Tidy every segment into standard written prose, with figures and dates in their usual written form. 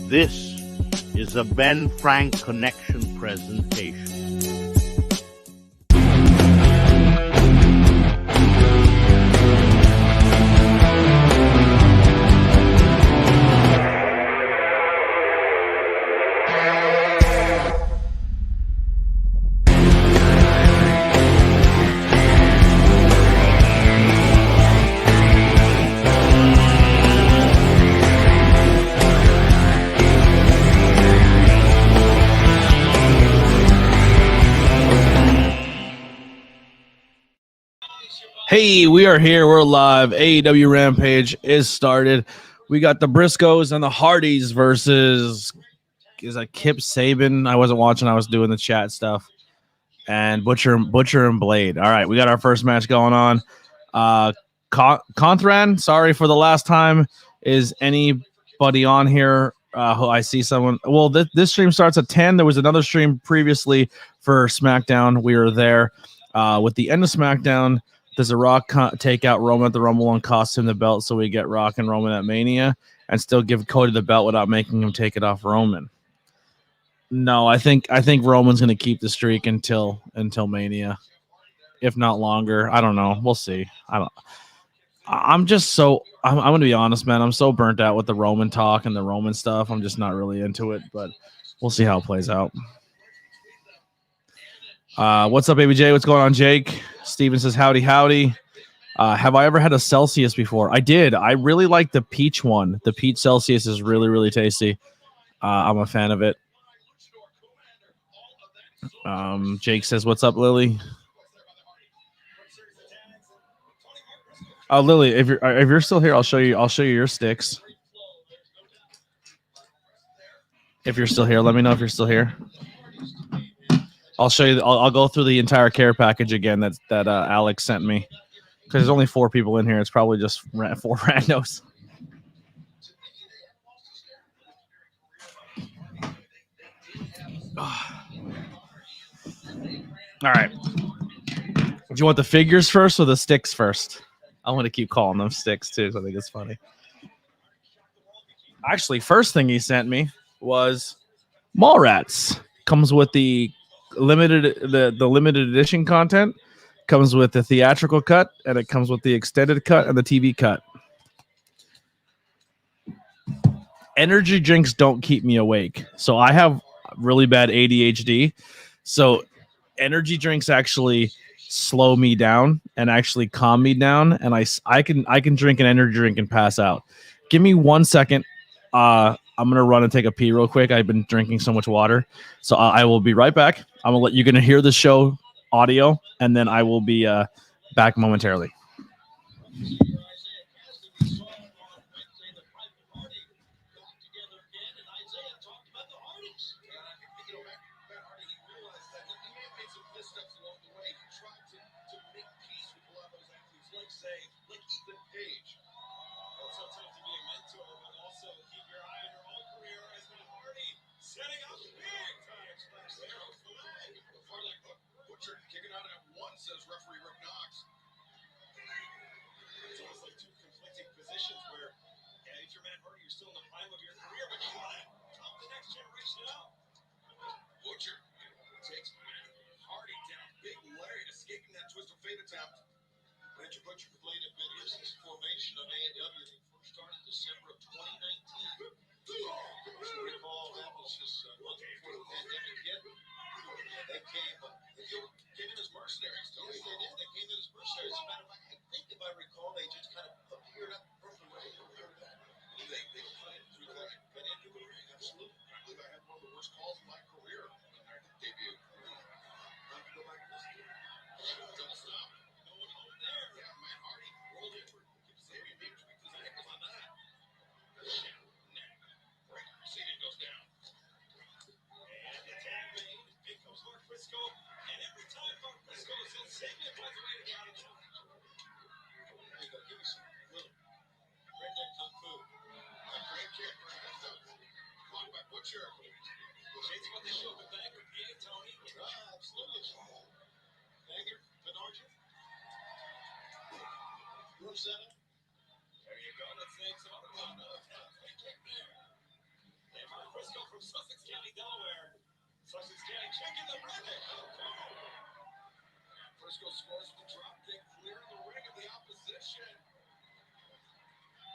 This is a Ben Frank Connection presentation. Hey, we are here. We're live. AEW Rampage is started. We got the Briscoes and the Hardys versus Kip Saban. I wasn't watching. I was doing the chat stuff. And Butcher and Blade. All right, we got our first match going on. Contran, sorry for the last time. Is anybody on here who I see someone? Well, this stream starts at 10. There was another stream previously for SmackDown. We were there with the end of SmackDown. Does The Rock take out Roman at the Rumble and cost him the belt so we get Rock and Roman at Mania and still give Cody the belt without making him take it off Roman? No, I think Roman's going to keep the streak until Mania, if not longer. I don't know. We'll see. I'm going to be honest, man. I'm so burnt out with the Roman talk and the Roman stuff. I'm just not really into it, but we'll see how it plays out. What's up, ABJ? What's going on, Jake? Steven says, howdy. Have I ever had a Celsius before? I did. I really like the peach one. The peach Celsius is really, really tasty. I'm a fan of it. Jake says, what's up, Lily? Oh, Lily, if you're still here, I'll show you your sticks. If you're still here, let me know if you're still here. I'll show you. I'll go through the entire care package again that Alex sent me, because there's only 4 people in here. It's probably just 4 randos. All right. Do you want the figures first or the sticks first? I want to keep calling them sticks too, so I think it's funny. Actually, first thing he sent me was Mallrats. Comes with the limited edition content, comes with the theatrical cut, and it comes with the extended cut and the TV cut. Energy drinks don't keep me awake, so I have really bad ADHD, so energy drinks actually slow me down and actually calm me down, and I can drink an energy drink and pass out. Give me 1 second. I'm gonna run and take a pee real quick. I've been drinking so much water, so I will be right back. You're gonna hear the show audio, and then I will be back momentarily. Says referee Rick Knox. It's almost like 2 conflicting positions where, if you're Matt Hardy, you're still in the prime of your career, but you want to help the next generation out. Butcher takes Hardy down. Big Larry escaping that twist of fate attempt. Butcher Blade have been here since the formation of AEW. They first started December of 2019. You recall that was just before the pandemic hit. They came in as mercenaries. Don't they did? They came in as mercenaries. As a matter of fact, I think if I recall, they just kind of appeared up perfectly. They played through that and into the ring. Absolutely. I believe I had one of the worst calls of my career in their debut. I have to go back and listen to it. Don't stop. No one home there. Yeah, Matt Hardy rolled into it. Xavier Beach tweaked his ankles on that. Seated goes down. And the tag made. In comes Mark Briscoe. And every time Mark Briscoe is in, Xavier finds a way to get out of it. There you go. Give me some little redneck kung fu. A great kick. Caught by Butcher. Chasing what they show the Bagger, Tony. Absolutely. Bagger, Bernardo. Room center. There you go. Let's make some other fun. Kick there. They might Briscoe from Sussex County, Delaware. Sussex County checking the record. Briscoe scores the drop kick, clear the ring of the opposition.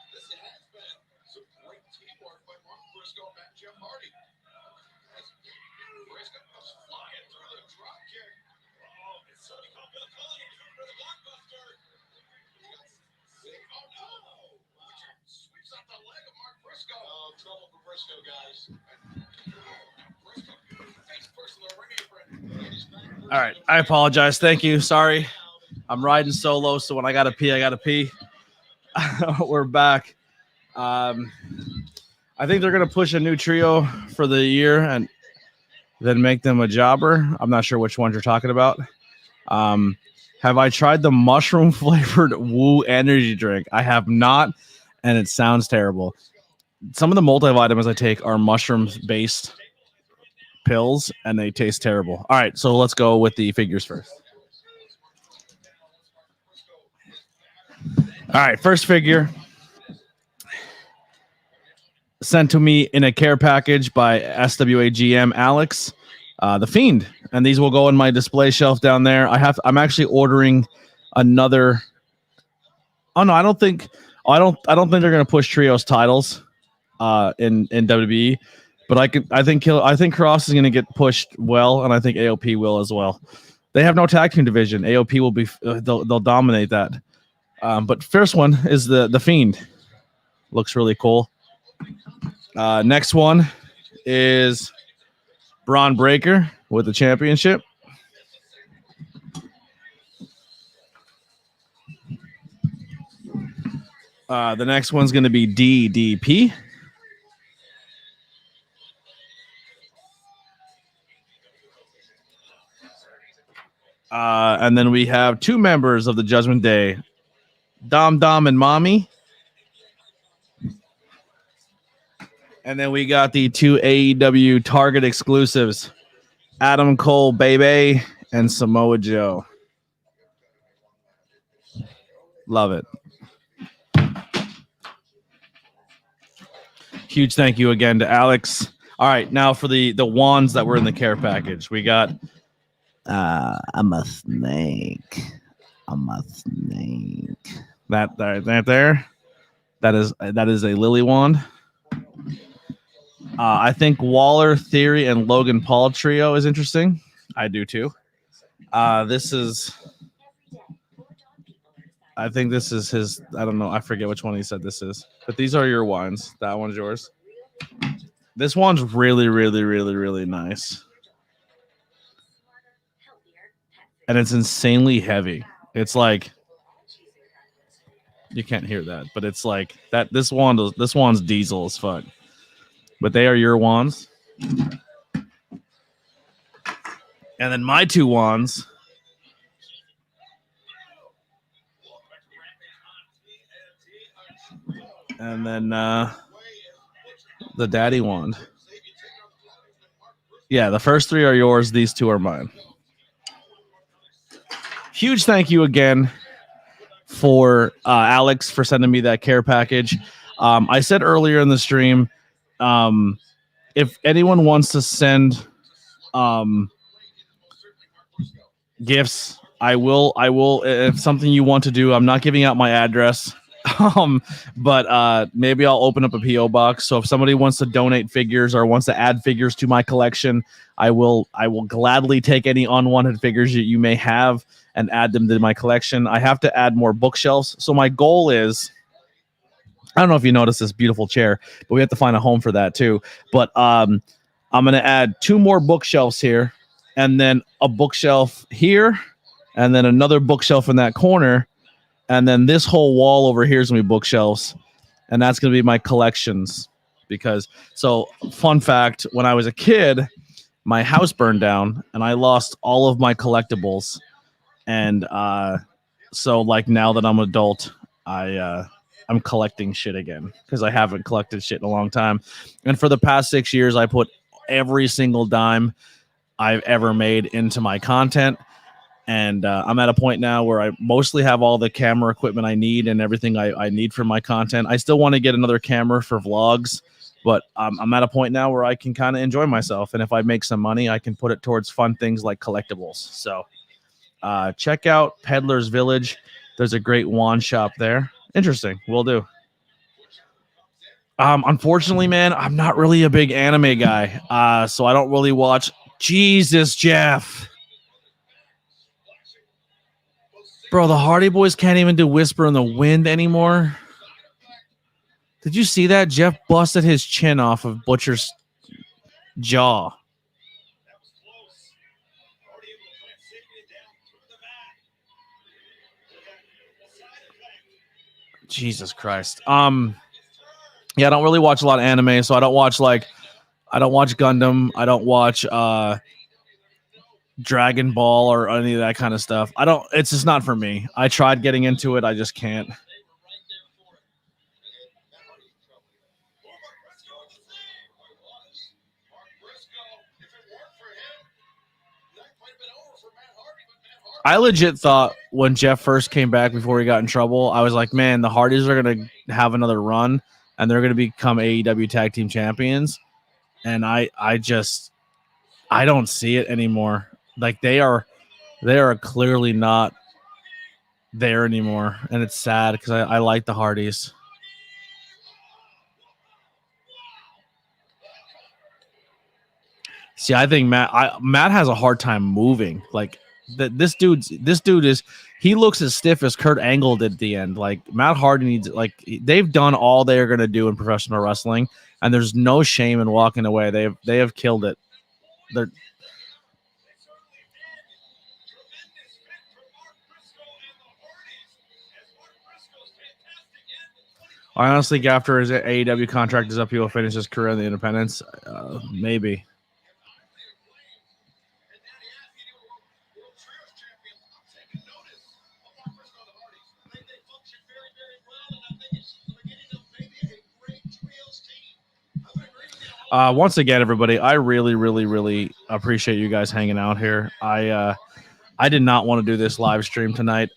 This has been some great teamwork by Mark Briscoe and Jeff Hardy. Briscoe comes flying through the drop kick. Oh, it's somebody called Bill Cullen for the blockbuster. Oh no! Sweeps out the leg of Mark Briscoe. Oh, trouble for Briscoe, guys. Briscoe, face first in the ring apron. All right, I apologize. Thank you. Sorry, I'm riding solo, so when I gotta pee, I gotta pee. We're back. I think they're gonna push a new trio for the year and then make them a jobber. I'm not sure which ones you're talking about. Have I tried the mushroom flavored Woo energy drink? I have not, and it sounds terrible. Some of the multivitamins I take are mushrooms based pills, and they taste terrible. All right, so let's go with the figures first. All right, first figure sent to me in a care package by SWA GM Alex, the Fiend, and these will go in my display shelf down there. I'm actually ordering another. Oh no, I don't think they're going to push trios titles in WWE, but I think Cross is going to get pushed well, and I think AOP will as well. They have no tag team division. AOP will be they'll dominate that. But first one is the Fiend. Looks really cool. Next one is Braun Breaker with the championship. The next one's going to be DDP. And then we have two members of the Judgment Day, Dom and Mommy. And then we got the two AEW Target exclusives, Adam Cole, Baby, and Samoa Joe. Love it. Huge thank you again to Alex. All right, now for the wands that were in the care package. We got I'm a snake. That there. That is a lily wand. I think Waller, Theory, and Logan Paul trio is interesting. I do too. I think this is his. I don't know. I forget which one he said this is. But these are your wines. That one's yours. This one's really, really, really, really nice. And it's insanely heavy. It's like you can't hear that, but it's like that. This one's diesel as fuck. But they are your wands. And then my two wands. And then the daddy wand. Yeah, the first three are yours. These two are mine. Huge thank you again for Alex for sending me that care package. I said earlier in the stream, if anyone wants to send gifts, I will. If something you want to do, I'm not giving out my address. But maybe I'll open up a PO box. So if somebody wants to donate figures or wants to add figures to my collection, I will gladly take any unwanted figures that you may have and add them to my collection. I have to add more bookshelves. So my goal is, I don't know if you noticed this beautiful chair, but we have to find a home for that too. But I'm going to add 2 more bookshelves here, and then a bookshelf here, and then another bookshelf in that corner. And then this whole wall over here is going to be bookshelves. And that's going to be my collections. So fun fact, when I was a kid, my house burned down and I lost all of my collectibles. And so like now that I'm an adult, I'm collecting shit again because I haven't collected shit in a long time. And for the past 6 years, I put every single dime I've ever made into my content. And I'm at a point now where I mostly have all the camera equipment I need and everything I need for my content. I still want to get another camera for vlogs, But I'm at a point now where I can kind of enjoy myself. And if I make some money, I can put it towards fun things like collectibles. So check out Peddler's Village. There's a great wand shop there. Interesting. Will do. Unfortunately, man, I'm not really a big anime guy. So I don't really watch. Jesus, Jeff. Bro, the Hardy Boys can't even do Whisper in the Wind anymore. Did you see that? Jeff busted his chin off of Butcher's jaw. Jesus Christ. Yeah, I don't really watch a lot of anime, so I don't watch Gundam. I don't watch Dragon Ball or any of that kind of stuff. It's just not for me. I tried getting into it. I just can't. I legit thought when Jeff first came back before he got in trouble, I was like, man, the Hardys are going to have another run and they're going to become AEW Tag Team Champions. And I don't see it anymore. Like they are clearly not there anymore. And it's sad because I like the Hardys. See, I think Matt has a hard time moving. Like this dude he looks as stiff as Kurt Angle did at the end. Like Matt Hardy needs, like they've done all they are going to do in professional wrestling, and there's no shame in walking away. They have killed it. I honestly, after his AEW contract is up, he will finish his career in the independents. Maybe. Once again, everybody, I really, really, really appreciate you guys hanging out here. I did not want to do this live stream tonight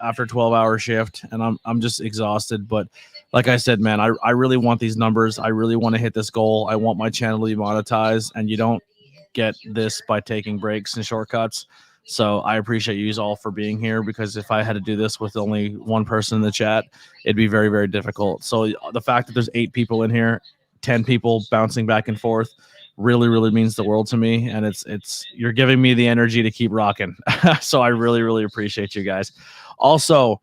after a 12-hour shift, and I'm just exhausted. But like I said, man, I really want these numbers. I really want to hit this goal. I want my channel to be monetized, and you don't get this by taking breaks and shortcuts. So I appreciate you all for being here, because if I had to do this with only one person in the chat, it'd be very, very difficult. So the fact that there's 8 people in here, 10 people bouncing back and forth really, really means the world to me. And it's you're giving me the energy to keep rocking. So I really, really appreciate you guys. Also,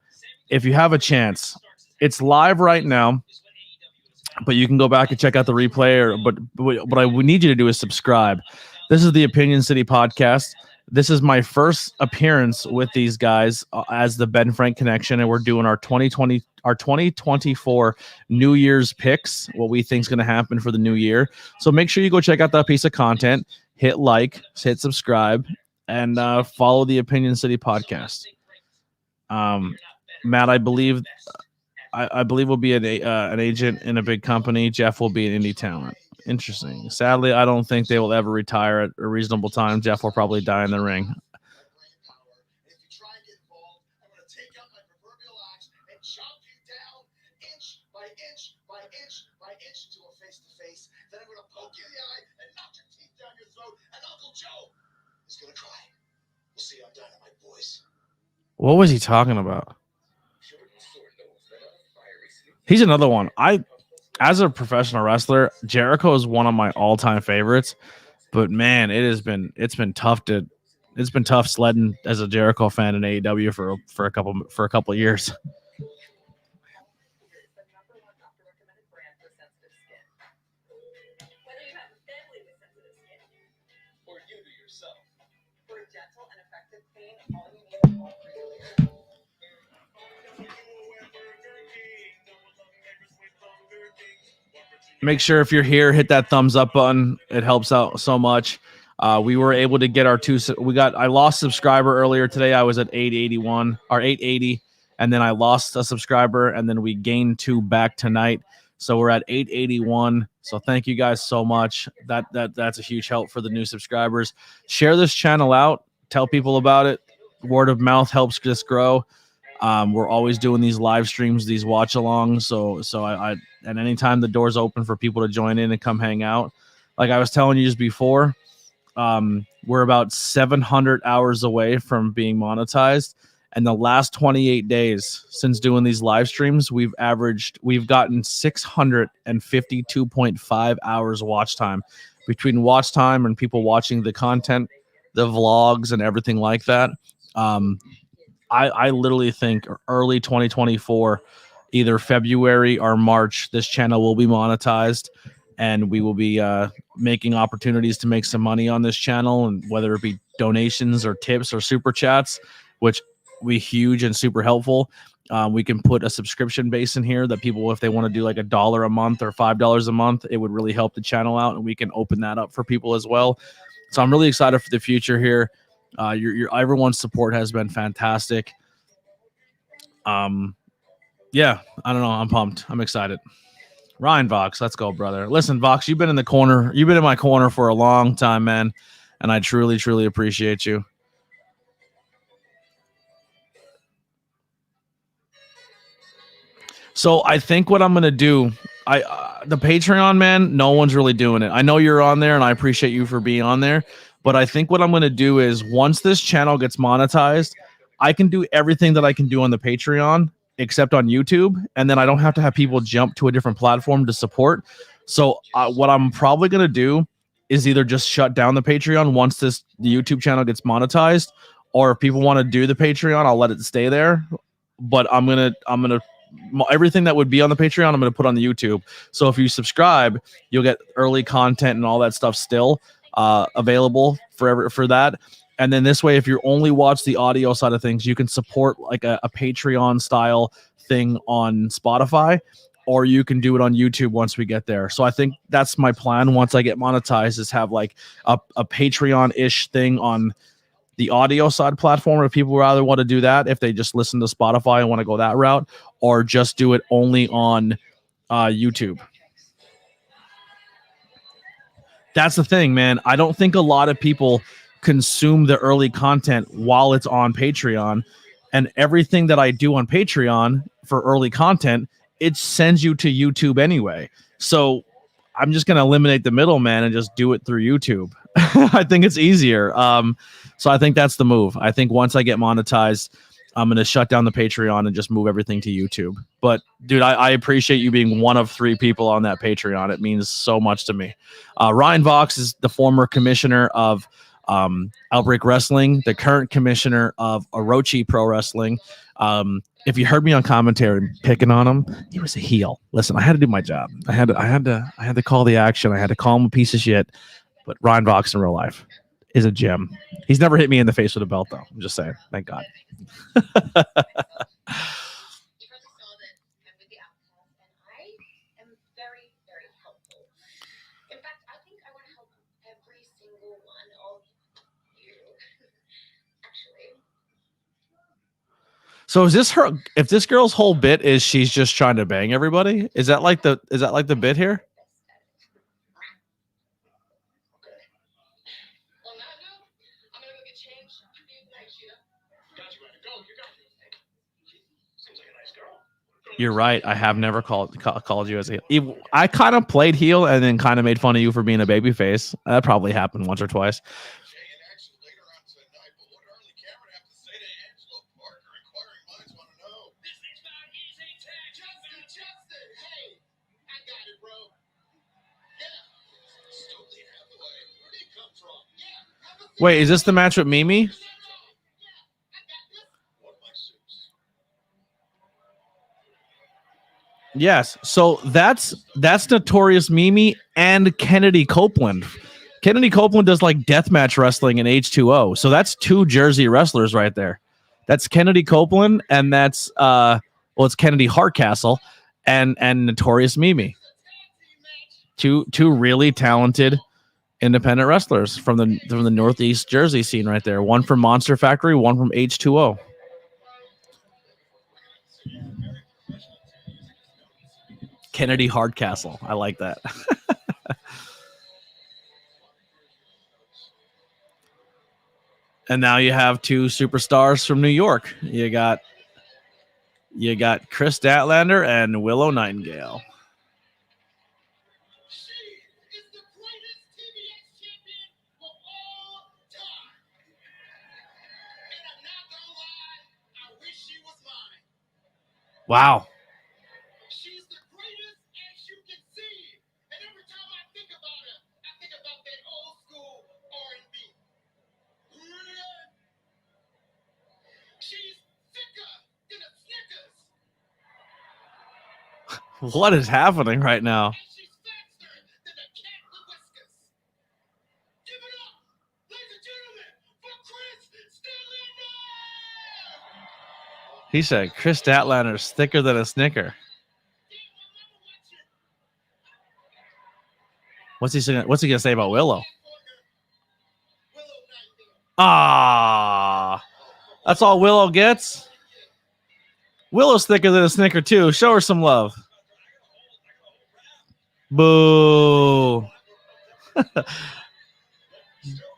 if you have a chance, it's live right now, but you can go back and check out the replay. But what I would need you to do is subscribe. This is the Opinion City Podcast. This is my first appearance with these guys as the Ben Frank Connection, and we're doing our 2024 New Year's picks, what we think is going to happen for the new year. So make sure you go check out that piece of content, hit like, hit subscribe, and follow the Opinion City Podcast. Matt, I believe will be an agent in a big company. Jeff will be an indie talent. Interesting. Sadly, I don't think they will ever retire at a reasonable time. Jeff will probably die in the ring. What was he talking about? He's another one. As a professional wrestler, Jericho is one of my all-time favorites. But man, it's been tough sledding as a Jericho fan in AEW for a couple of years. Make sure if you're here, hit that thumbs up button. It helps out so much. We were able to get I lost a subscriber earlier today. I was at 881 or 880, and then I lost a subscriber, and then we gained 2 back tonight. So we're at 881. So thank you guys so much. That's a huge help for the new subscribers. Share this channel out. Tell people about it. Word of mouth helps this grow. We're always doing these live streams, these watch alongs. So I and anytime the door's open for people to join in and come hang out, like I was telling you just before, we're about 700 hours away from being monetized. And the last 28 days since doing these live streams, we've gotten 652.5 hours watch time between watch time and people watching the content, the vlogs, and everything like that. I literally think early 2024, either February or March, this channel will be monetized, and we will be making opportunities to make some money on this channel, and whether it be donations or tips or super chats, which will be huge and super helpful. We can put a subscription base in here that people, if they want to do like $1 a month or $5 a month, it would really help the channel out, and we can open that up for people as well. So I'm really excited for the future here. Your everyone's support has been fantastic. Yeah, I don't know. I'm pumped. I'm excited. Ryan Vox, let's go, brother. Listen, Vox, you've been in the corner. You've been in my corner for a long time, man, and I truly, truly appreciate you. So I think what I'm gonna do, the Patreon, man, no one's really doing it. I know you're on there, and I appreciate you for being on there. But I think what I'm gonna do is once this channel gets monetized, I can do everything that I can do on the Patreon except on YouTube, and then I don't have to have people jump to a different platform to support. So what I'm probably gonna do is either just shut down the Patreon once the YouTube channel gets monetized, or if people want to do the Patreon, I'll let it stay there. But I'm gonna everything that would be on the Patreon, I'm going to put on the YouTube. So if you subscribe, you'll get early content and all that stuff still available for that. And then this way, if you only watch the audio side of things, you can support like a Patreon style thing on Spotify, or you can do it on YouTube once we get there. So I think that's my plan. Once I get monetized, is have like a Patreon-ish thing on the audio side platform, if people rather want to do that, if they just listen to Spotify and want to go that route, or just do it only on YouTube. That's the thing, man. I don't think a lot of people consume the early content while it's on Patreon, and everything that I do on Patreon for early content, it sends you to YouTube anyway. So I'm just going to eliminate the middleman and just do it through YouTube. I think it's easier. So I think that's the move. I think once I get monetized, I'm going to shut down the Patreon and just move everything to YouTube. But dude, I appreciate you being one of 3 people on that Patreon. It means so much to me. Ryan Vox is the former commissioner of Outbreak Wrestling, the current commissioner of Orochi Pro Wrestling. If you heard me on commentary picking on him, he was a heel. Listen, I had to do my job. I had to call the action. I had to call him a piece of shit. But Ryan Vox in real life is a gem. He's never hit me in the face with a belt, though. I'm just saying. Thank God. So is this her? If this girl's whole bit is she's just trying to bang everybody, is that like the bit here? You're right. I have never called you as a heel. I kind of played heel and then kind of made fun of you for being a babyface. That probably happened once or twice. Wait, is this the match with Mimi? Yes. So that's Notorious Mimi and Kennedy Copeland. Kennedy Copeland does like deathmatch wrestling in H2O. So that's 2 Jersey wrestlers right there. That's Kennedy Copeland, and that's it's Kennedy Hardcastle and Notorious Mimi. Two really talented independent wrestlers from the Northeast Jersey scene right there. One from Monster Factory, one from H2O. Kennedy Hardcastle. I like that. And now you have 2 superstars from New York. You got You got Chris Statlander and Willow Nightingale. She is the greatest TBS champion of all time. And I'm not gonna lie, I wish she was mine. Wow. She's the greatest as you can see. And every time I think about her, I think about that old school R&B. She's thicker than a Snickers. What is happening right now? And she's faster than a cat with whiskers. Give it up, ladies and gentlemen, for Chris Statlander! He said Chris Statlander's thicker than a Snicker. What's he gonna say about Willow? Ah, that's all Willow gets. Willow's thicker than a Snicker too. Show her some love. Boo.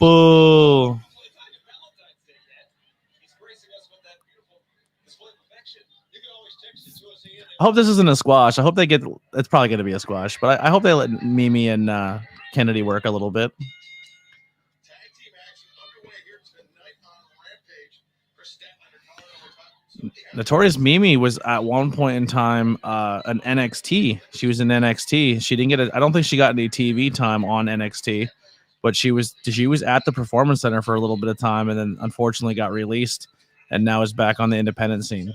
Boo. I hope this isn't a squash. I hope they get. It's probably going to be a squash, but I hope they let Mimi and Kennedy work a little bit. Tag team action underway here tonight on Rampage. Chris Statlander calling over top. Notorious Mimi was at one point in time an NXT. She was in NXT. She didn't get it. I don't think she got any TV time on NXT, but she was at the Performance Center for a little bit of time, and then unfortunately got released, and now is back on the independent scene.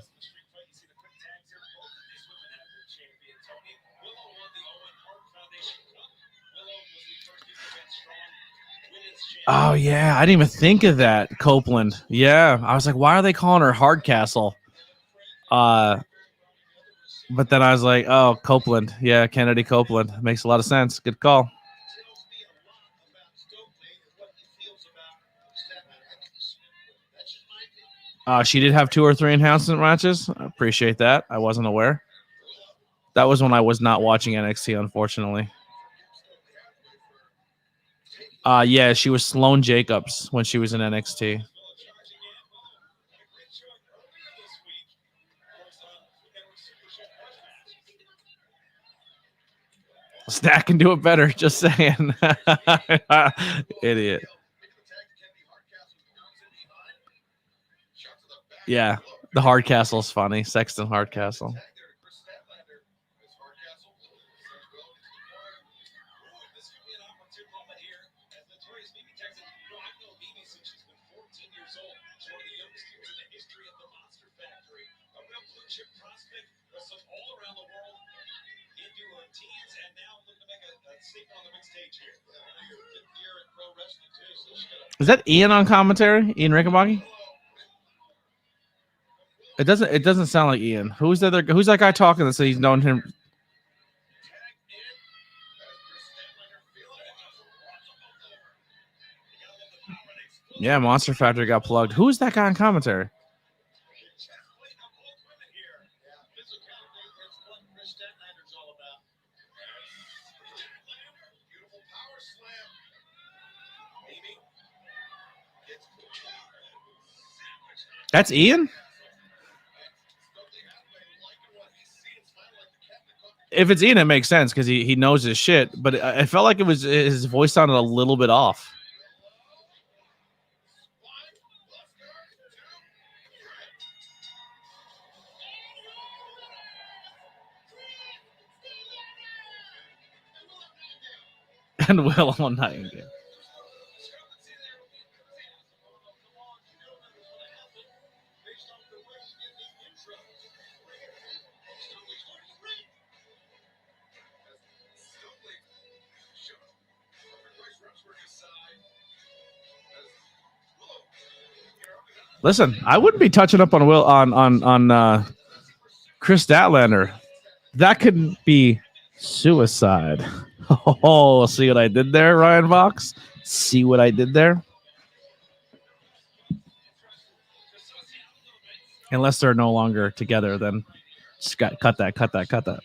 Oh yeah, I didn't even think of that. Copeland. Yeah, I was like, why are they calling her Hardcastle? But then I was like, oh, Copeland. Yeah, Kennedy Copeland. Makes a lot of sense. Good call. She did have 2 or 3 enhancement matches. I appreciate that. I wasn't aware. That was when I was not watching NXT, unfortunately. Yeah, she was Sloane Jacobs when she was in NXT. Stack can do it better, just saying. Idiot. Yeah, the Hardcastle's funny. Sexton Hardcastle. Is that Ian on commentary? Ian Rickenbach? It doesn't sound like Ian. Who's that guy talking that says he's known him? Yeah, Monster Factory got plugged. Who's that guy on commentary? That's Ian? If it's Ian, it makes sense because he knows his shit. But I felt like his voice sounded a little bit off. And Willow Nightingale. Listen, I wouldn't be touching up on Chris Statlander. That could be suicide. Oh, see what I did there, Ryan Vox? See what I did there? Unless they're no longer together, then just cut that.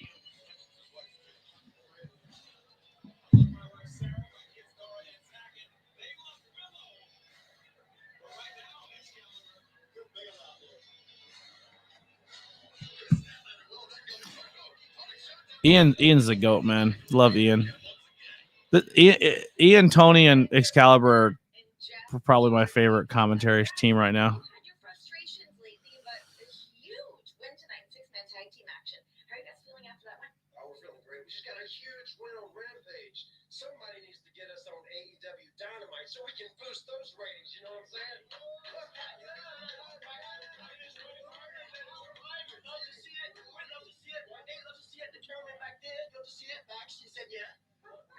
Ian's the GOAT, man. Love Ian. Ian, Tony, and Excalibur are probably my favorite commentary team right now. Oh, we're feeling great. We just got a huge win on Rampage. Somebody needs to get us on AEW Dynamite so we can boost those ratings. You know what I'm saying?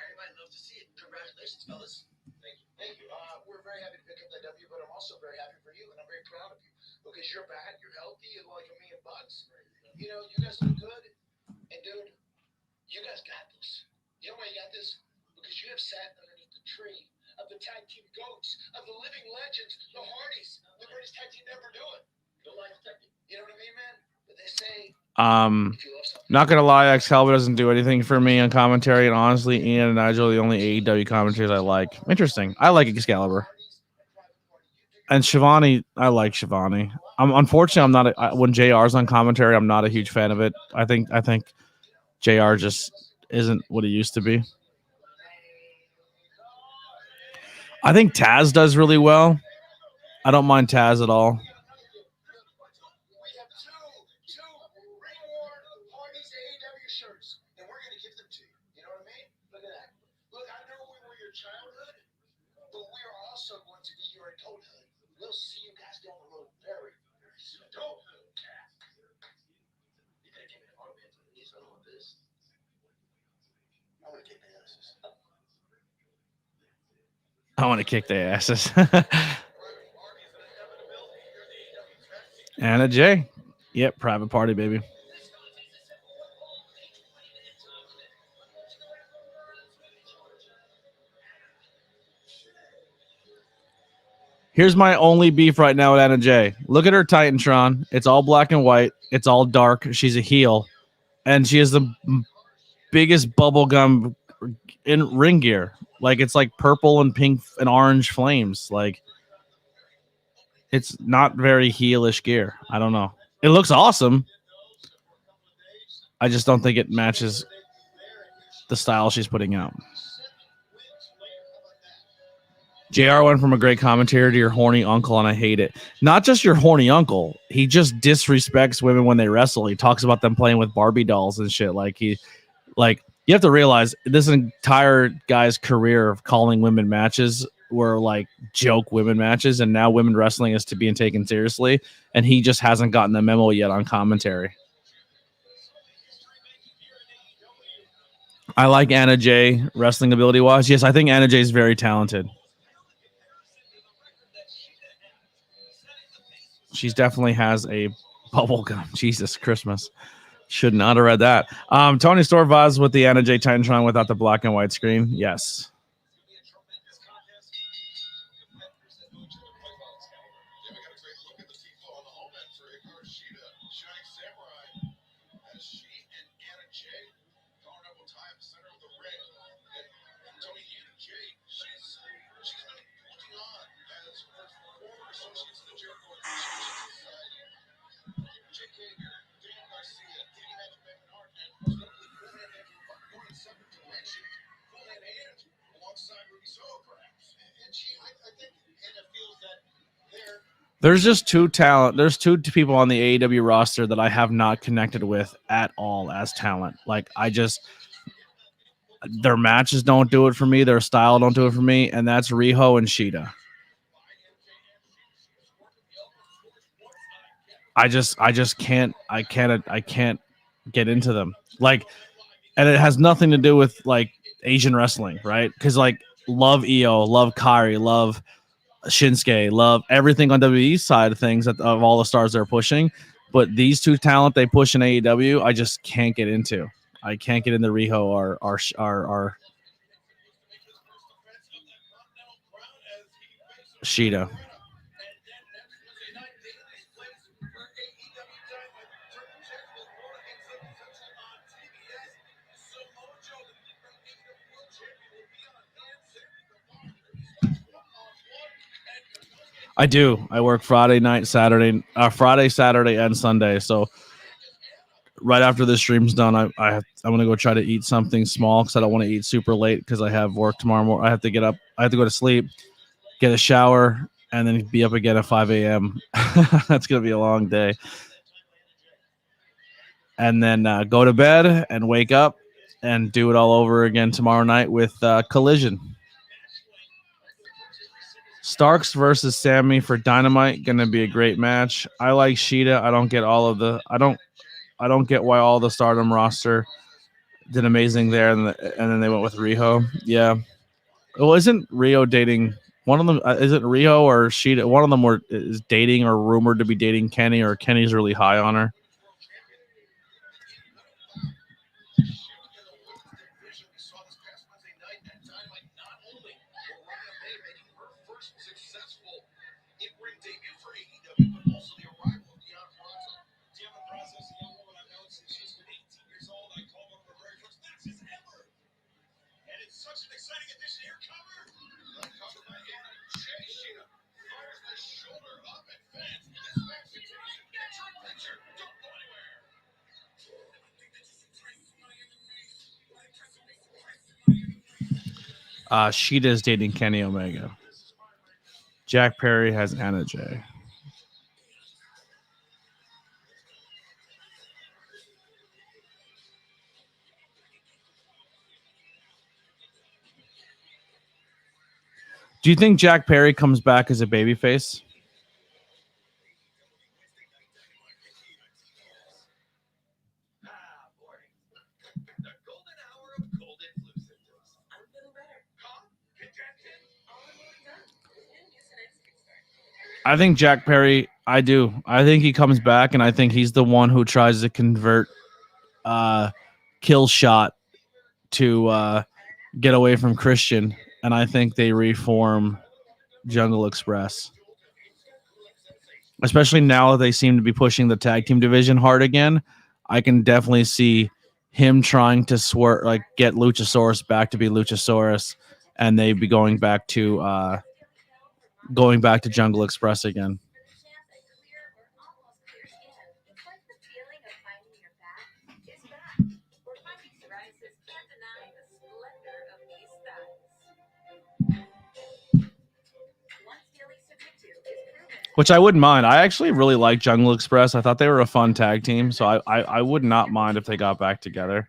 Everybody loves to see it. Congratulations, fellas. Thank you. Thank you. We're very happy to pick up that W, but I'm also very happy for you, and I'm very proud of you because you're back, you're healthy, you look like $1,000,000. You know, you guys look good, and dude, you guys got this. You know why you got this? Because you have sat underneath the tree of the tag team goats, of the living legends, the Hardys, the greatest tag team to ever do it. The life tag team. You know what I mean, man? But they say, not gonna lie, Excalibur doesn't do anything for me on commentary, and honestly, Ian and Nigel are the only AEW commentators I like. Interesting. I like Excalibur. And Shivani, I like Shivani. Unfortunately, I'm not when JR's on commentary, I'm not a huge fan of it. I think JR just isn't what he used to be. I think Taz does really well. I don't mind Taz at all. we have two reworn Hardys AEW shirts, and we're going to give them to you. You know what I mean? Look at that. Look, I know we were your childhood, but we are also going to be your adulthood. We'll see you guys down the road very, very soon. Adulthood. You gotta give me the armband for this. I don't want this. I want to kick the asses. I want to kick their asses. Anna J. Yep, private party, baby. Here's my only beef right now with Anna J. Look at her Titantron. It's all black and white. It's all dark. She's a heel. And she has the biggest bubblegum in ring gear. Like, it's like purple and pink and orange flames. Like, it's not very heelish gear. I don't know. It looks awesome. I just don't think it matches the style she's putting out. JR went from a great commentator to your horny uncle, and I hate it. Not just your horny uncle. He just disrespects women when they wrestle. He talks about them playing with Barbie dolls and shit. You have to realize this entire guy's career of calling women matches were like joke women matches, and now women wrestling is to being taken seriously, and he just hasn't gotten the memo yet on commentary. I like Anna J wrestling ability wise. Yes, I think Anna J is very talented. She definitely has a bubblegum. Jesus Christmas. Should not have read that. Tony Storvaz with the Anna J Titantron without the black and white screen. Yes. There's just two talent. There's two people on the AEW roster that I have not connected with at all as talent. Their matches don't do it for me. Their style don't do it for me, and that's Riho and Shida. I just can't. I can't get into them. And it has nothing to do with Asian wrestling, right? Because love Io, love Kairi, love Shinsuke, love everything on WWE's side of things of all the stars they're pushing. But these two talent they push in AEW, I just can't get into. I can't get into Riho or Shida. I do. I work Friday, Saturday, and Sunday. So right after this stream's done, I'm gonna go try to eat something small because I don't want to eat super late because I have work tomorrow morning. I have to get up. I have to go to sleep, get a shower, and then be up again at 5 a.m. That's gonna be a long day. And then go to bed and wake up and do it all over again tomorrow night with Collision. Starks versus Sammy for Dynamite, gonna be a great match. I like Sheeta. I don't get why all the Stardom roster did amazing there, and then they went with Riho. Yeah. Well, isn't Rio dating one of them? Isn't Rio or Sheeta? One of them is dating or rumored to be dating Kenny, or Kenny's really high on her. in-ring debut for AEW, but also the arrival of Deanna Purrazzo. Deanna Purrazzo is a young woman I've known since she's been 18 years old. I called one of her very first matches ever. And it's such an exciting addition here. Cover! Cover by ABJ. Sheeta fires the shoulder up and fans in this match situation. Get your picture. Don't go anywhere. Sheeta is dating Kenny Omega. Jack Perry has Anna Jay. Do you think Jack Perry comes back as a babyface? I think Jack Perry, I do. I think he comes back, and I think he's the one who tries to convert Kill Shot to get away from Christian, and I think they reform Jungle Express. Especially now that they seem to be pushing the tag team division hard again, I can definitely see him trying to get Luchasaurus back to be Luchasaurus, and they be going back to Jungle Express again. Which I wouldn't mind. I actually really like Jungle Express. I thought they were a fun tag team, so I would not mind if they got back together.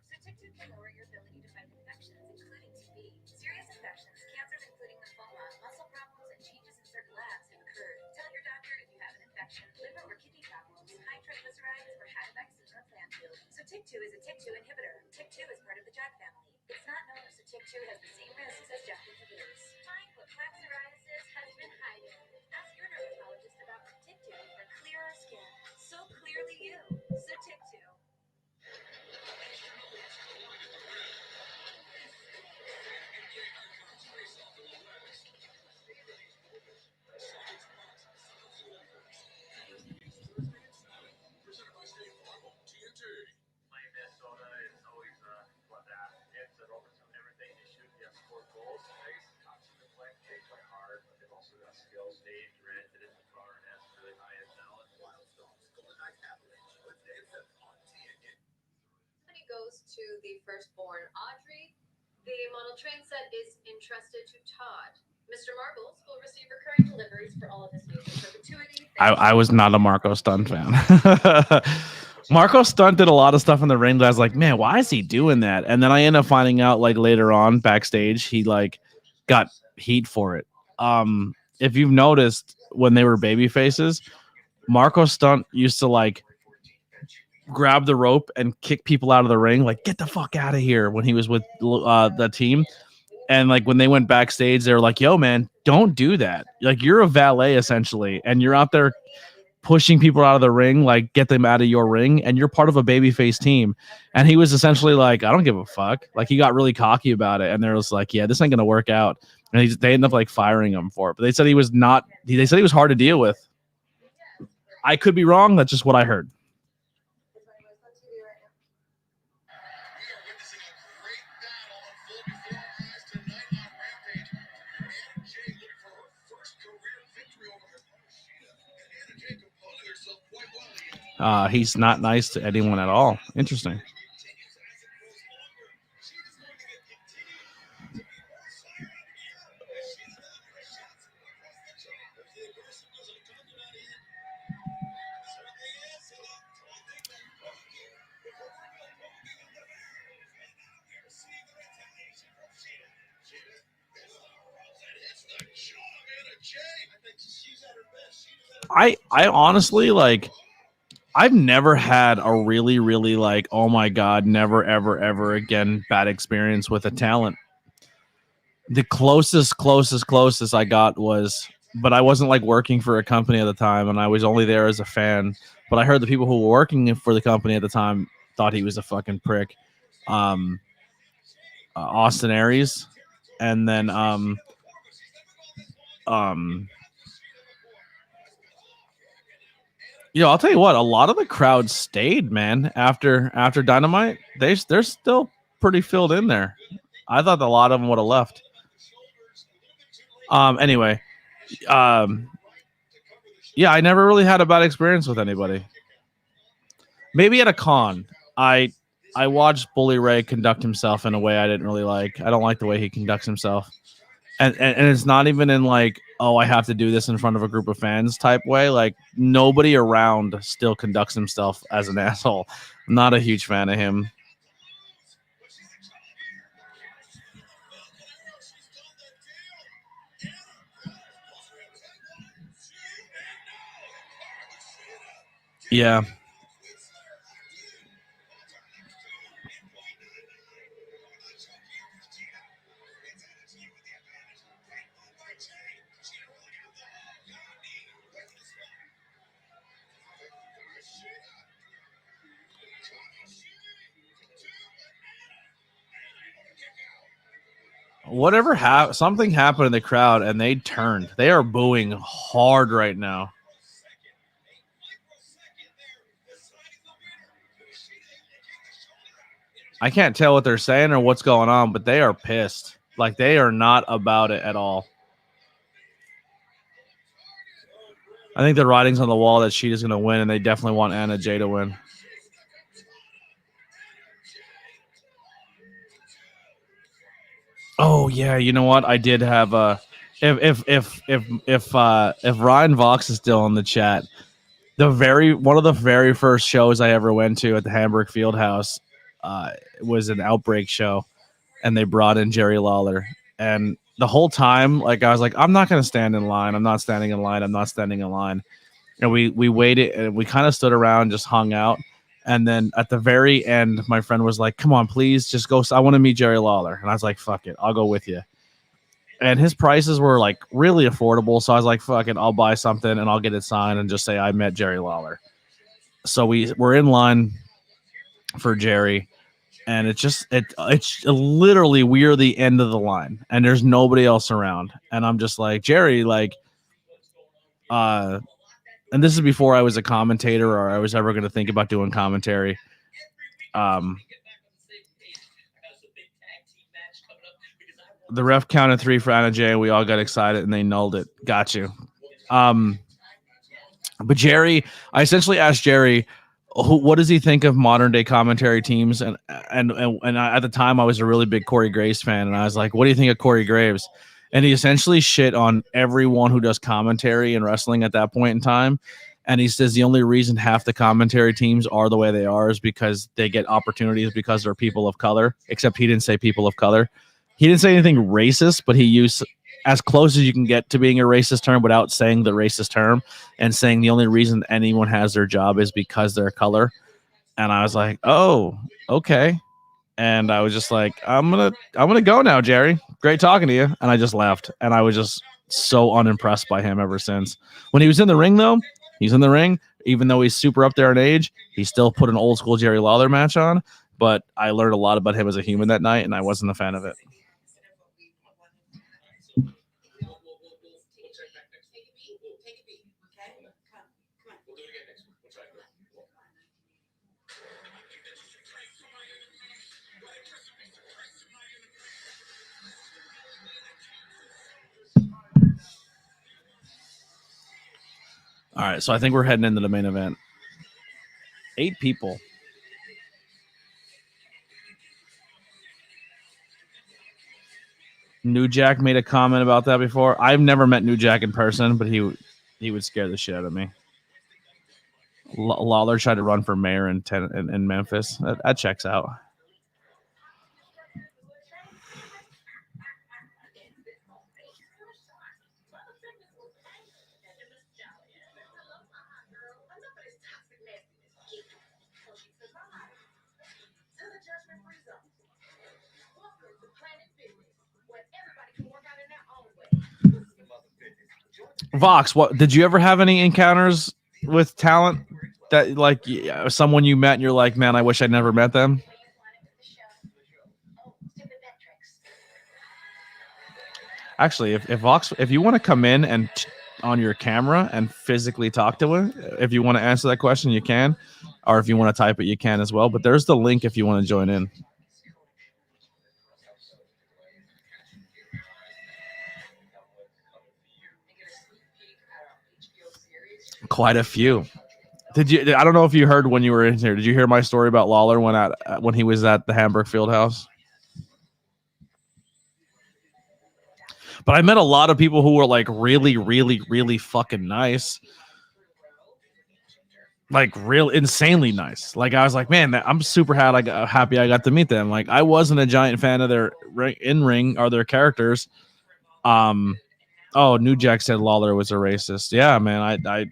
TYK2 is a TYK2 inhibitor. TYK2 is part of the JAK family. It's not known if TYK2 has the same risks as JAK inhibitors. Find what plaque psoriasis has been hiding. Ask your dermatologist about TYK2 for clearer skin. So clearly you. So TYK2. Goes to the firstborn Audrey. The model train set is entrusted to Todd. Mr. Marbles will receive recurring deliveries for all of his needs in perpetuity. I was not a Marco Stunt fan. Marco Stunt did a lot of stuff in the ring that I was like, man, why is he doing that? And then I end up finding out later on backstage, he got heat for it. If you've noticed when they were baby faces, Marco Stunt used to grab the rope and kick people out of the ring, get the fuck out of here when he was with the team. And when they went backstage, they were like, yo, man, don't do that. You're a valet essentially, and you're out there pushing people out of the ring, get them out of your ring, and you're part of a babyface team. And he was essentially I don't give a fuck. He got really cocky about it, and they was like, yeah, this ain't gonna work out. And they ended up firing him for it. But they said he was not. They said he was hard to deal with. I could be wrong. That's just what I heard. He's not nice to anyone at all. Interesting. I honestly like. I've never had a really, really like, oh my god, never, ever, ever again bad experience with a talent. The closest I got was, but I wasn't like working for a company at the time, and I was only there as a fan. But I heard the people who were working for the company at the time thought he was a fucking prick. Austin Aries, and then I'll tell you what, a lot of the crowd stayed, man, after Dynamite. They're still pretty filled in there. I thought a lot of them would have left. Anyway, yeah, I never really had a bad experience with anybody. Maybe at a con. I watched Bully Ray conduct himself in a way I didn't really like. I don't like the way he conducts himself. And it's not even in like, oh, I have to do this in front of a group of fans type way. Like, nobody around still conducts himself as an asshole. I'm not a huge fan of him. Yeah. Whatever something happened in the crowd and they turned. They are booing hard right now. I can't tell what they're saying or what's going on, but they are pissed. Like, they are not about it at all. I think the writing's on the wall that Sheeta's going to win, and they definitely want Anna Jay to win. Oh yeah, you know what? I did have if Ryan Vox is still in the chat, one of the very first shows I ever went to at the Hamburg Fieldhouse was an Outbreak show, and they brought in Jerry Lawler. And the whole time, like, I was like, I'm not going to stand in line. I'm not standing in line. I'm not standing in line. And we waited, and we kind of stood around, just hung out. And then at the very end, my friend was like, come on, please, just go. I want to meet Jerry Lawler. And I was like, fuck it, I'll go with you. And his prices were like really affordable. So I was like, fuck it, I'll buy something and I'll get it signed and just say I met Jerry Lawler. So we're in line for Jerry. And it's literally, we're the end of the line and there's nobody else around. And I'm just like, Jerry, like, and this is before I was a commentator or I was ever going to think about doing commentary. The ref counted 3 for Anna Jay. We all got excited and they nulled it. Got you. But Jerry, I essentially asked Jerry, what does he think of modern day commentary teams? And at the time I was a really big Corey Graves fan. And I was like, what do you think of Corey Graves? And he essentially shit on everyone who does commentary in wrestling at that point in time. And he says the only reason half the commentary teams are the way they are is because they get opportunities because they're people of color, except he didn't say people of color. He didn't say anything racist, but he used as close as you can get to being a racist term without saying the racist term and saying the only reason anyone has their job is because they're color. And I was like, oh, okay. And I was just like, I'm gonna go now, Jerry. Great talking to you. And I just left. And I was just so unimpressed by him ever since. When he was in the ring, though, he's in the ring. Even though he's super up there in age, he still put an old school Jerry Lawler match on. But I learned a lot about him as a human that night, and I wasn't a fan of it. All right, so I think we're heading into the main event. 8 people. New Jack made a comment about that before. I've never met New Jack in person, but he would scare the shit out of me. Lawler tried to run for mayor in Memphis. That checks out. Vox, what did you ever have any encounters with talent that like someone you met and you're like, man, I wish I'd never met them? Actually, if Vox, if you want to come in and on your camera and physically talk to him, if you want to answer that question, you can, or if you want to type it, you can as well. But there's the link if you want to join in. Quite a few. Did you? I don't know if you heard when you were in here. Did you hear my story about Lawler when he was at the Hamburg Fieldhouse? But I met a lot of people who were like really, really, really fucking nice. Like real insanely nice. Like I was like, man, I'm super happy I got to meet them. Like I wasn't a giant fan of their in-ring or their characters. Oh, New Jack said Lawler was a racist. Yeah, man. I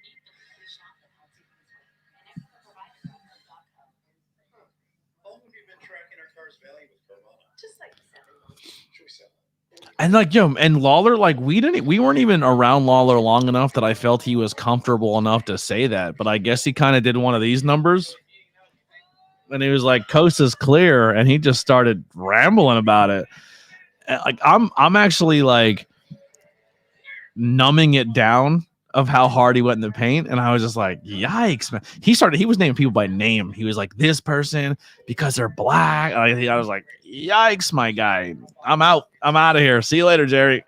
and like and Lawler, like we weren't even around Lawler long enough that I felt he was comfortable enough to say that. But I guess he kind of did one of these numbers, and he was like, "Coast is clear," and he just started rambling about it. And like I'm actually like numbing it down of how hard he went in the paint, and I was just like, "Yikes, man!" He was naming people by name. He was like, "This person because they're black." I was like, "Yikes, my guy! I'm out. I'm out of here. See you later, Jerry."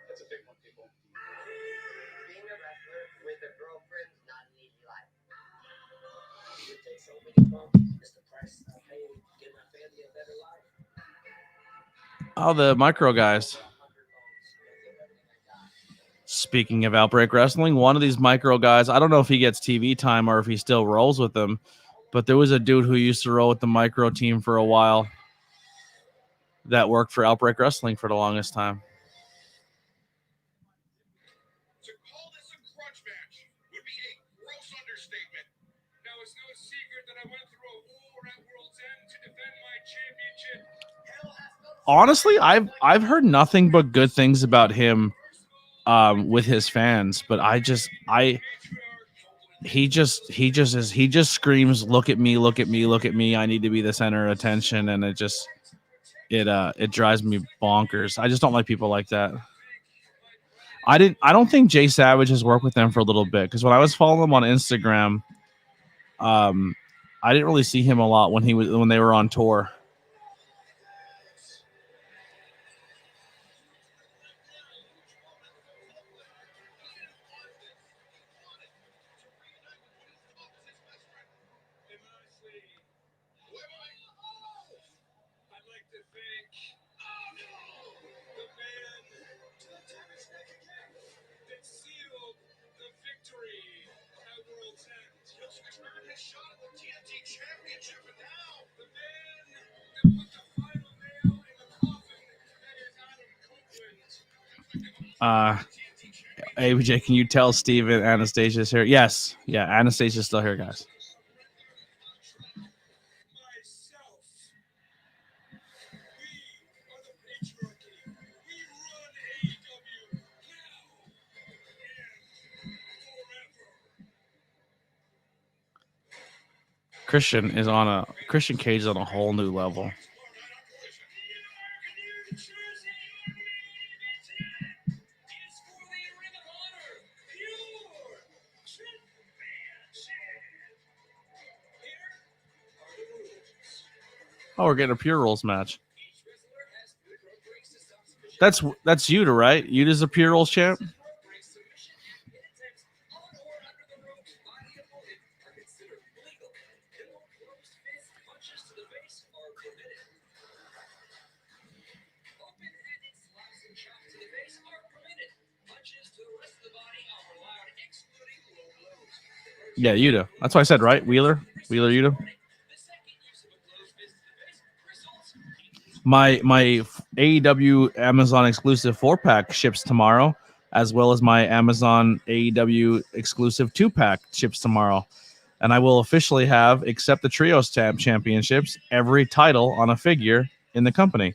That's a big one, people. Being a wrestler with a girlfriend is not an easy life. You take so many bumps. It's the price I pay to give my family a better life. Oh, the micro guys. Speaking of Outbreak Wrestling, one of these micro guys, I don't know if he gets TV time or if he still rolls with them, but there was a dude who used to roll with the micro team for a while that worked for Outbreak Wrestling for the longest time. To call this a grudge match would be a gross understatement. Now, it's no secret that I went through a war at World's End to defend my championship. Honestly, I've heard nothing but good things about him with his fans, but he just screams, look at me, look at me, look at me. I need to be the center of attention, and it drives me bonkers. I just don't like people like that. I don't think Jay Savage has worked with them for a little bit, because when I was following him on Instagram, I didn't really see him a lot when they were on tour. ABJ, can you tell Steven Anastasia's here? Yes. Yeah, Anastasia's still here, guys. Christian Cage is on a whole new level. Oh, we're getting a Pure Rules match. That's Yuta, right? Yuta's a Pure Rules champ. Yeah, Yuta. That's what I said, right? Wheeler Yuta. My AEW Amazon exclusive 4-pack ships tomorrow, as well as my Amazon AEW exclusive 2-pack ships tomorrow. And I will officially have, except the Trios Championships, every title on a figure in the company.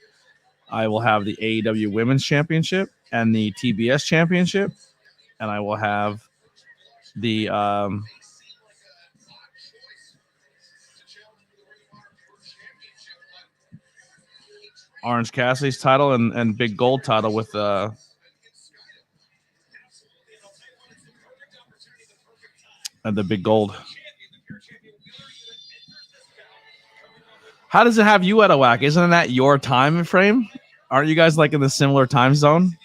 I will have the AEW Women's Championship and the TBS Championship, and I will have the Orange Cassidy's title and big gold title with and the big gold. How does it have you at a whack? Isn't that your time frame? Aren't you guys like in the similar time zone?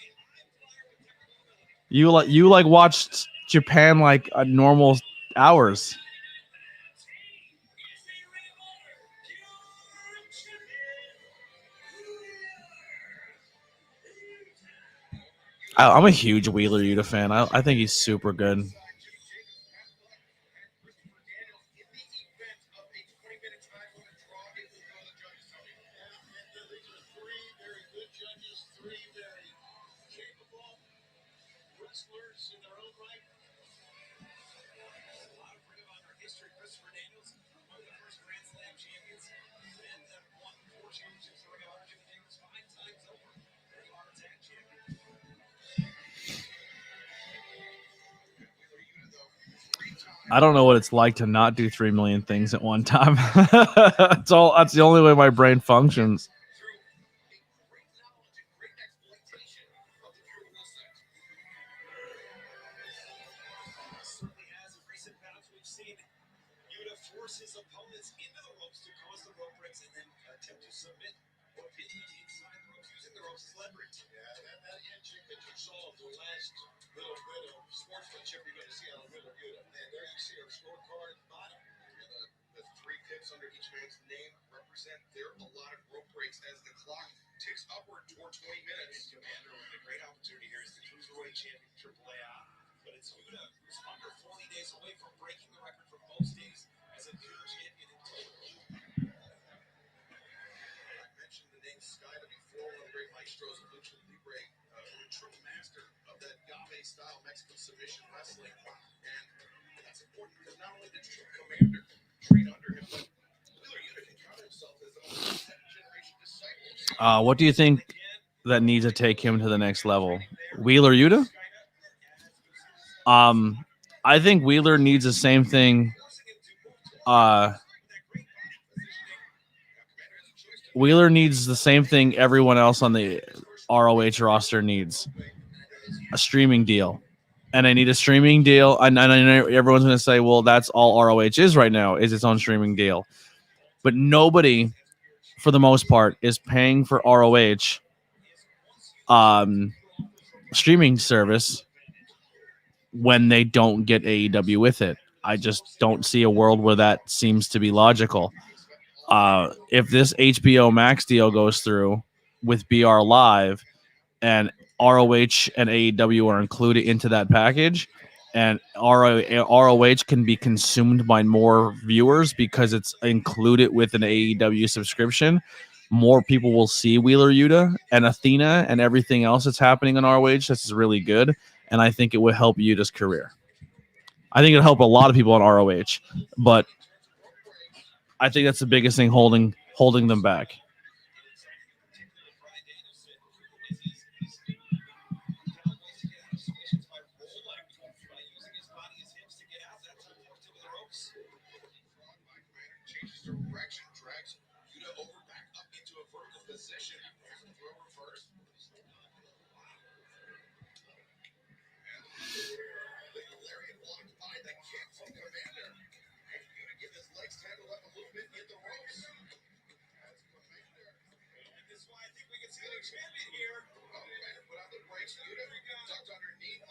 You like watched Japan like normal hours. I'm a huge Wheeler Yuta fan. I think he's super good. I don't know what it's like to not do 3 million things at one time. That's the only way my brain functions. Under each man's name represent their allotted rope breaks as the clock ticks upward toward 20 minutes. Commander with a great opportunity here is the Cruiserweight Champion AAA, but it's Yuta who's under 40 days away from breaking the record for most days as a pure champion in total. I mentioned the name Skyler before, one of the great maestros of Lucha Libre, a true master of that Gabe-style Mexican submission wrestling, and that's important because not only did true Commander train under him, but what do you think that needs to take him to the next level? Wheeler Yuta? I think Wheeler needs the same thing. Wheeler needs the same thing everyone else on the ROH roster needs. A streaming deal. And I need a streaming deal. And I know everyone's going to say, well, that's all ROH is right now, is its own streaming deal. But nobody, for the most part, is paying for ROH streaming service when they don't get AEW with it. I just don't see a world where that seems to be logical. If this HBO Max deal goes through with BR Live and ROH and AEW are included into that package, and ROH can be consumed by more viewers because it's included with an AEW subscription, more people will see Wheeler Yuta and Athena and everything else that's happening on ROH. This is really good, and I think it would help Yuta's career. I think it'll help a lot of people on ROH, but I think that's the biggest thing holding them back. feeling champion here. Put on the brakes. Yuta ducked underneath.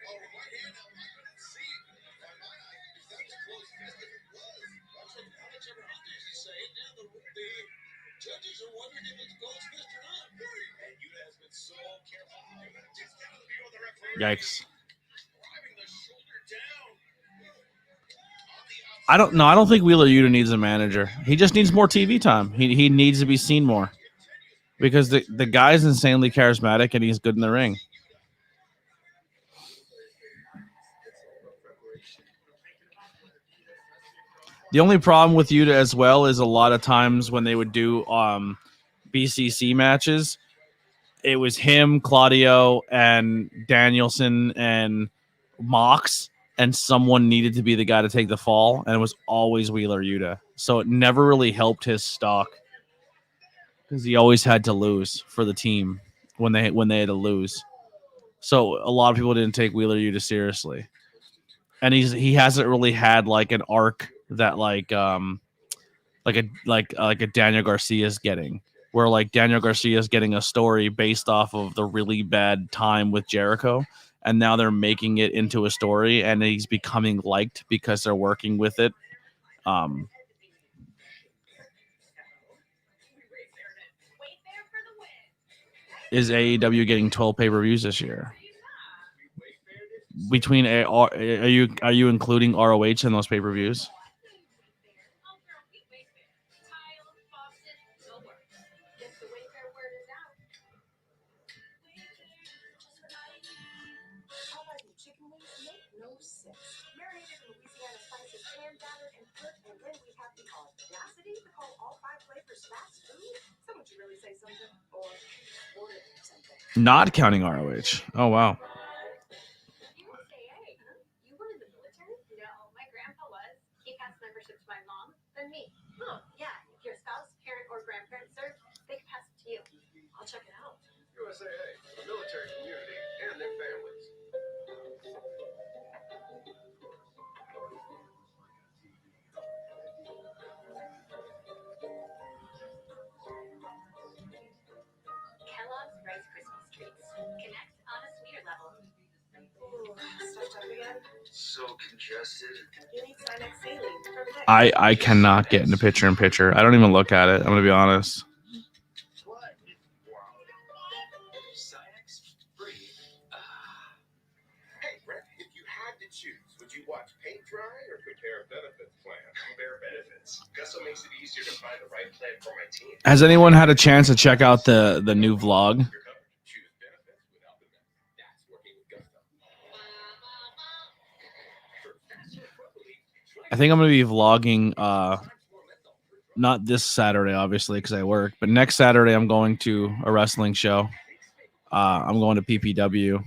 Oh, right hand. I couldn't see. By my eye, that was close. Yes, it was. That's what ever happens, you say. Now the judges are wondering if it's close fist or not. And Yuta has been so careful. Just down the view of the referee. Yikes. Driving the shoulder down. I don't think Wheeler Yuta needs a manager. He just needs more TV time. He needs to be seen more because the guy's insanely charismatic and he's good in the ring. The only problem with Yuta as well is a lot of times when they would do BCC matches, it was him, Claudio, and Danielson and Mox, and someone needed to be the guy to take the fall, and it was always Wheeler Yuta. So it never really helped his stock because he always had to lose for the team when they had to lose. So a lot of people didn't take Wheeler Yuta seriously, and he hasn't really had like an arc that like a Daniel Garcia's getting, where like Daniel Garcia's getting a story based off of the really bad time with Jericho, and now they're making it into a story, and he's becoming liked because they're working with it. Is AEW getting 12 pay-per-views this year? Between are you including ROH in those pay-per-views? Chicken wings make no sense. Marinated in Louisiana spices, hand battered and cooked, and then we have the audacity to call all 5 flavors fast food? So would you really say something? Or order something? Not counting ROH. Oh, wow. You would say, hey, you were in the military? No, my grandpa was. He passed membership to my mom, then me. Huh, yeah. If your spouse, parent, or grandparent served, they could pass it to you. I'll check it out. USAA, the military community, and their families. Kellogg's Rice Christmas Treats. Connect on a sweeter level. Ooh, stuffed up again? So congested. You need Sinex saline. Perfect. I cannot get into picture-in-picture. I don't even look at it. I'm going to be honest. What? Wow. Sinex free. Hey, Brett, if you had to choose, would you watch paint dry or compare benefits plan? Compare benefits. Gusto makes it easier to find the right plan for my team. Has anyone had a chance to check out the new vlog? Your coverage. Choose benefits without the mess. That's working with Gusto. I think I'm going to be vlogging not this Saturday, obviously, because I work, but next Saturday I'm going to a wrestling show. I'm going to PPW,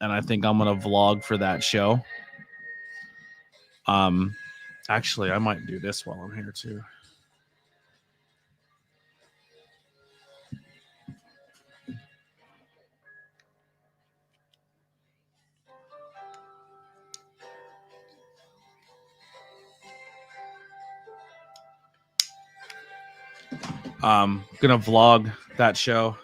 and I think I'm going to vlog for that show. Actually, I might do this while I'm here too. Gonna vlog that show.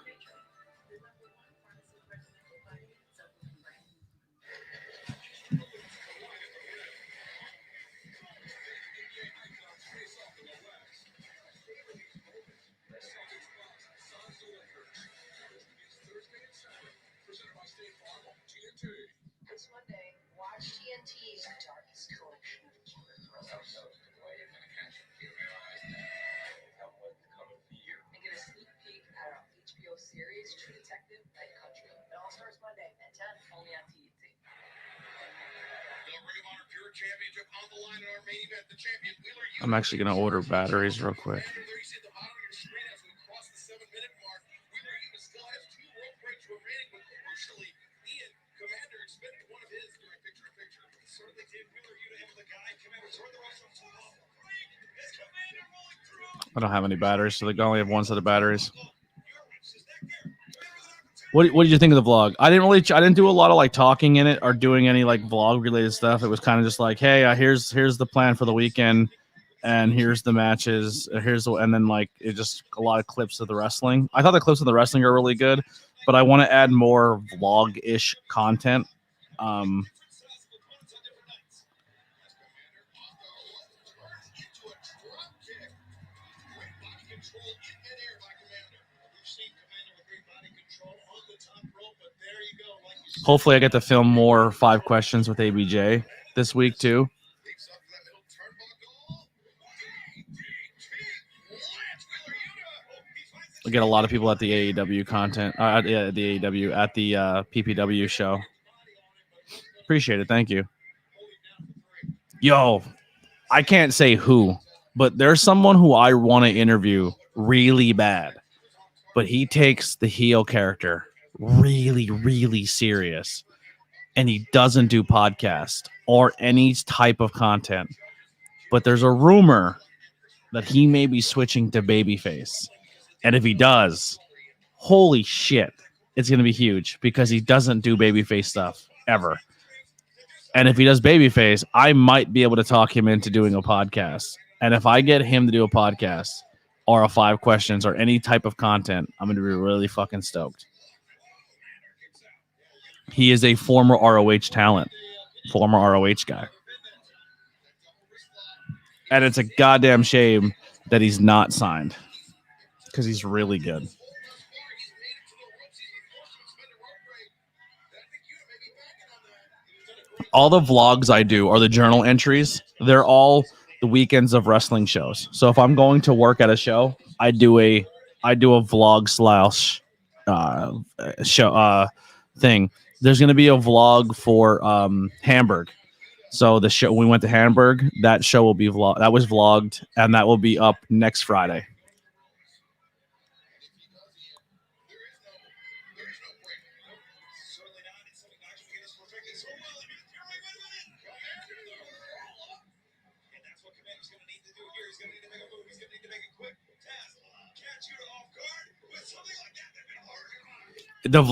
This Monday, watch TNT's Darkest Collection of killer thrills. And get a sneak peek at our HBO series, True Detective Night Country. It all starts Monday at 10, only on TNT. The Ring of Honor Pure Championship on the line in our main event. The champion Wheeler Yuta. I'm actually gonna order batteries real quick. There you see at the bottom of your screen as we cross the 7-minute mark. Wheeler Yuta still has 2 world breaks remaining, but crucially, Ian Commander expended one of his during picture-in-picture. Certainly did. Wheeler Yuta able to guide Commander toward the rest of the Is Commander rolling through? I don't have any batteries, so they only have one set of batteries. What did you think of the vlog? I didn't do a lot of like talking in it or doing any like vlog related stuff. It was kind of just like, hey, here's the plan for the weekend. and here's the matches. And then like it just a lot of clips of the wrestling. I thought the clips of the wrestling are really good, but I want to add more vlog-ish content. Hopefully I get to film more 5 questions with ABJ this week too. We get a lot of people at the AEW content, at the AEW, at the PPW show. Appreciate it. Thank you. Yo, I can't say who, but there's someone who I want to interview really bad, but he takes the heel character really, really serious, and he doesn't do podcast or any type of content. But there's a rumor that he may be switching to babyface. And if he does, holy shit, it's going to be huge because he doesn't do babyface stuff ever. And if he does babyface, I might be able to talk him into doing a podcast. And if I get him to do a podcast or a 5 questions or any type of content, I'm going to be really fucking stoked. He is a former ROH talent, former ROH guy. And it's a goddamn shame that he's not signed because he's really good. All the vlogs I do are the journal entries. They're all the weekends of wrestling shows. So if I'm going to work at a show, I do a vlog slash show thing. There's going to be a vlog for Hamburg. So the show we went to Hamburg, that show will be vlog. That was vlogged, and that will be up next Friday.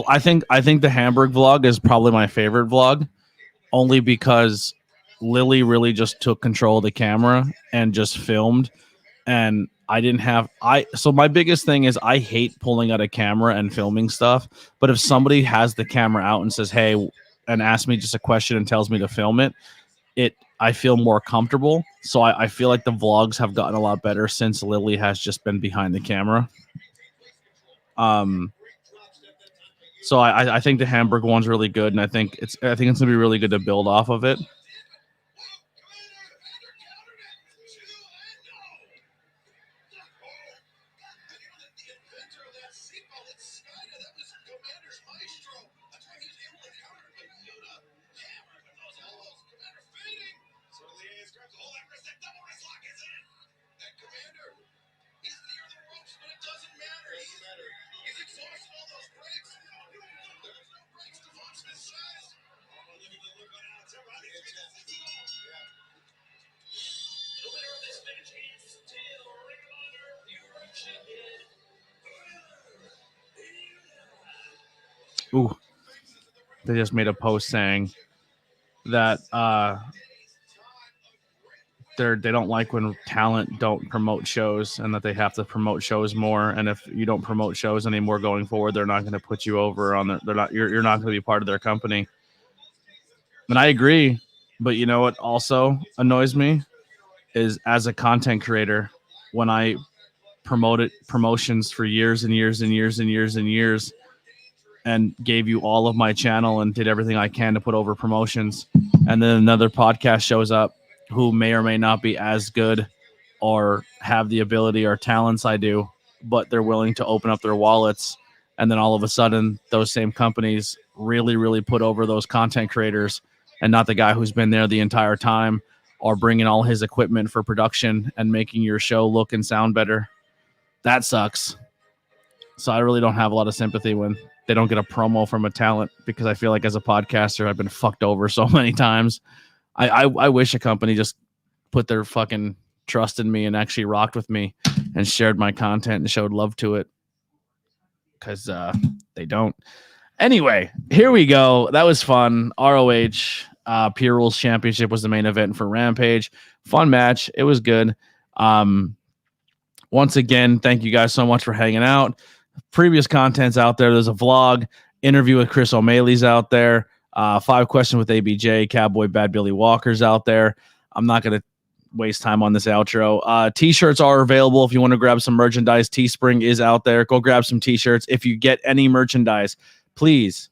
I think the Hamburg vlog is probably my favorite vlog, only because Lily really just took control of the camera and just filmed, and so my biggest thing is I hate pulling out a camera and filming stuff, but if somebody has the camera out and says, hey, and asks me just a question and tells me to film it, I feel more comfortable. So I feel like the vlogs have gotten a lot better since Lily has just been behind the camera. So I think the Hamburg one's really good, and I think it's gonna be really good to build off of it. Ooh, they just made a post saying that they don't like when talent don't promote shows, and that they have to promote shows more. And if you don't promote shows anymore going forward, they're not going to put you over on you're not going to be part of their company. And I agree, but you know what also annoys me is, as a content creator, when I promoted promotions for years and years and years and years and years, and gave you all of my channel and did everything I can to put over promotions, and then another podcast shows up who may or may not be as good or have the ability or talents I do, but they're willing to open up their wallets, and then all of a sudden those same companies really, really put over those content creators and not the guy who's been there the entire time, or bringing all his equipment for production and making your show look and sound better. That sucks. So I really don't have a lot of sympathy when they don't get a promo from a talent, because I feel like as a podcaster, I've been fucked over so many times. I wish a company just put their fucking trust in me and actually rocked with me and shared my content and showed love to it, because they don't. Anyway, here we go. That was fun. ROH Pure Rules Championship was the main event for Rampage. Fun match. It was good. Once again, thank you guys so much for hanging out. Previous content's out there. There's a vlog, interview with Chris O'Malley's out there. 5 questions with ABJ, Cowboy Bad Billy Walker's out there. I'm not going to waste time on this outro. T-shirts are available if you want to grab some merchandise. Teespring is out there. Go grab some T-shirts. If you get any merchandise, please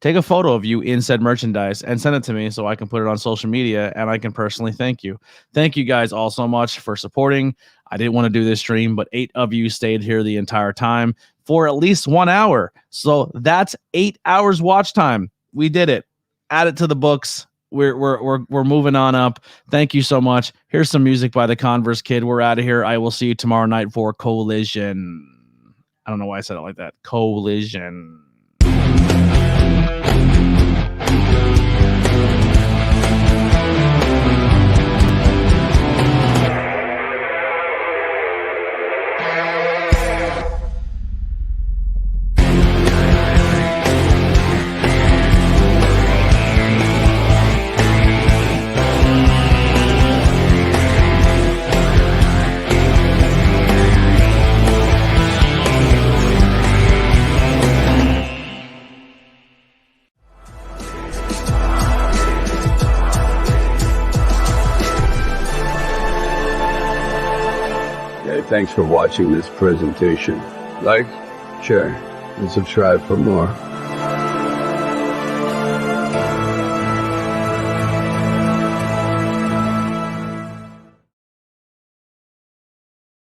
take a photo of you in said merchandise and send it to me so I can put it on social media and I can personally thank you. Thank you guys all so much for supporting. I didn't want to do this stream, but 8 of you stayed here the entire time for at least 1 hour. So that's 8 hours watch time. We did it. Add it to the books. We're moving on up. Thank you so much. Here's some music by the Converse Kid. We're out of here. I will see you tomorrow night for Collision. I don't know why I said it like that. Collision. Thanks for watching this presentation. Like, share, and subscribe for more.